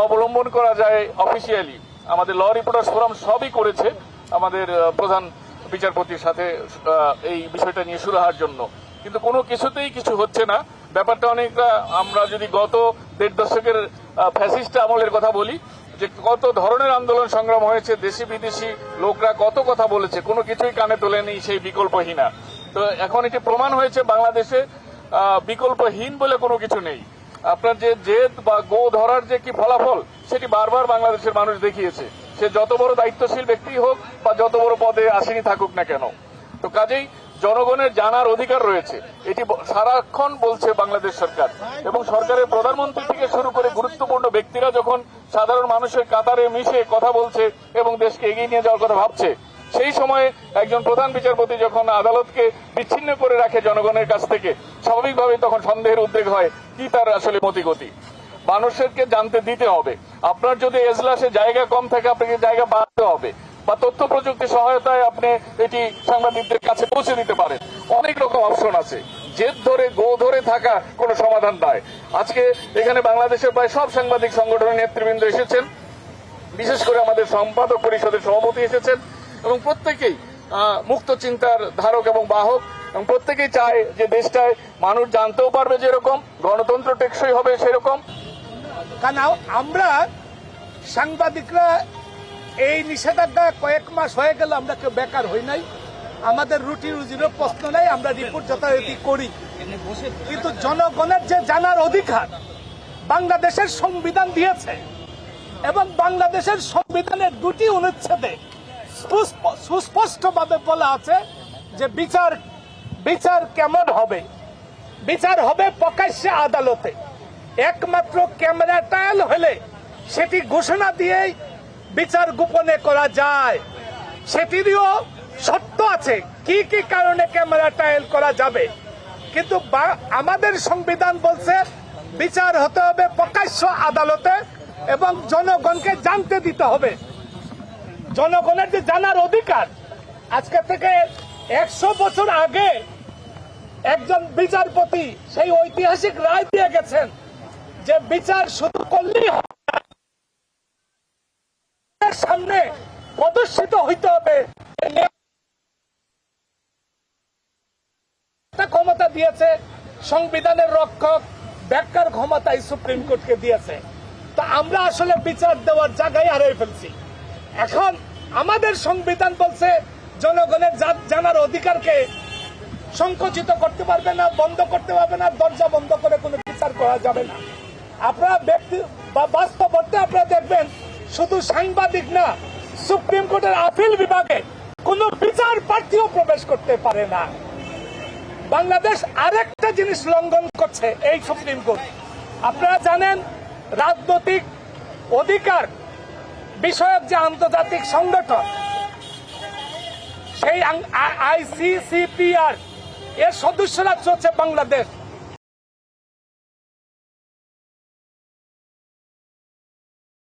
অবলম্বন করা যায় অফিসিয়ালি আমাদের ল রিপোর্টার্স ফোরাম সবই করেছে আমাদের প্রধান বিচারপতির সাথে এই বিষয়টা নিয়ে সুরাহার জন্য, কিন্তু কোনো কিছুতেই কিছু হচ্ছে না। ব্যাপারটা অনেকটা আমরা যদি গত 1.5 দশকের ফ্যাসিস্ট আমলের কথা বলি, যে কত ধরনের আন্দোলন সংগ্রাম হয়েছে, দেশি বিদেশি লোকরা কত কথা বলেছে, কোনো কিছুই কানে তোলেনি সেই বিকল্পহীনা। তো এখন এটি প্রমাণ হয়েছে বাংলাদেশে বিকল্পহীন বলে কোনো কিছু নেই। আপনার যে জেদ বা গো ধরার যে কি ফলাফল সেটি বারবার বাংলাদেশের মানুষ দেখিয়েছে, সে যত বড় দায়িত্বশীল ব্যক্তি হোক বা যত বড় পদে আসীন থাকুক না কেন। তো কাজেই জনগণের জানার অধিকার রয়েছে, এটি সারাক্ষণ বলছে বাংলাদেশ সরকার, এবং সরকারের প্রধানমন্ত্রী থেকে শুরু করে গুরুত্বপূর্ণ ব্যক্তিরা যখন সাধারণ মানুষের কাতারে মিশে কথা বলছে এবং দেশকে এগিয়ে নিয়ে যাওয়ার কথা ভাবছে, সেই সময়ে একজন প্রধান বিচারপতি যখন আদালতকে বিচ্ছিন্ন করে রাখে জনগণের কাছ থেকে, স্বাভাবিকভাবে তখন সন্দেহের উদ্বেগ হয় কি তার আসলে মতিগতি। মানুষকে জানতে দিতে হবে। আপনার যদি এজলাসে জায়গা কম থাকে আপনাকে জায়গা বাড়াতে হবে, বা তথ্য প্রযুক্তি সহায়তায় আপনি এটি সাংবাদিকদের কাছে পৌঁছে দিতে পারেন। অনেক রকম অপশন আছে। জেদ ধরে গো ধরে থাকা কোনো সমাধান নয়। আজকে এখানে বাংলাদেশের প্রায় সব সাংবাদিক সংগঠনের নেতৃবৃন্দ এসেছেন, বিশেষ করে আমাদের সম্পাদক পরিষদের সভাপতি এসেছেন, এবং প্রত্যেকেই মুক্ত চিন্তার ধারক এবং বাহক, এবং প্রত্যেকেই চায় যে দেশটায় মানুষ জানতেও পারবে যেরকম, গণতন্ত্র টেকসই হবে সেরকম। কারণ আমরা সাংবাদিকরা এই নিষেধাজ্ঞা কয়েক মাস হয়ে গেল আমরা কেউ বেকার হই নাই, আমাদের রুটি রুজিরও প্রশ্ন নাই, আমরা রিপোর্ট যথারীতি করি। কিন্তু জনগণের যে জানার অধিকার বাংলাদেশের সংবিধান দিয়েছে, এবং বাংলাদেশের সংবিধানের 2টি অনুচ্ছেদে সুস্পষ্টভাবে বলা আছে যে বিচার কেমন হবে, বিচার হবে প্রকাশ্যে আদালতে। একমাত্র ক্যামেরা ট্রায়াল হলে সেটি ঘোষণা দিয়েই বিচার গোপনে করা যায়। সেটিরও শর্ত আছে কি কি কারণে ক্যামেরা ট্রায়াল করা যাবে, কিন্তু আমাদের সংবিধান বলছে বিচার হতে হবে প্রকাশ্য আদালতে এবং জনগণকে জানতে দিতে হবে। জনগণের যে জানার অধিকার, আজকে থেকে 100 বছর আগে একজন বিচারপতি সেই ঐতিহাসিক রায় দিয়ে গেছেন যে বিচার শুধু করলেই সামনে প্রদর্শিত হইতে হবে। ক্ষমতা দিয়েছে সংবিধানের রক্ষক, ব্যাখ্যার ক্ষমতা সুপ্রিম কোর্টকে দিয়েছে। তো আমরা আসলে বিচার দেওয়ার জায়গায় হারিয়ে ফেলছি। এখন আমাদের সংবিধান বলছে জনগণের জানার অধিকারকে সংকুচিত করতে পারবে না, বন্ধ করতে পারবে না, দরজা বন্ধ করে কোনো বিচার করা যাবে না। আপনারা ব্যক্তি বা বাস্তব অর্থে আপনারা দেখবেন শুধু সাংবাদিক না, সুপ্রিম কোর্টের আপিল বিভাগে কোনো বিচার প্রার্থীও প্রবেশ করতে পারে না। বাংলাদেশ আরেকটা জিনিস লঙ্ঘন করছে এই সুপ্রিম কোর্ট। আপনারা জানেন রাজনৈতিক অধিকার বিষয়ক যে আন্তর্জাতিক সংগঠন সেই ICCPR এর সদস্যরা চলছে বাংলাদেশ।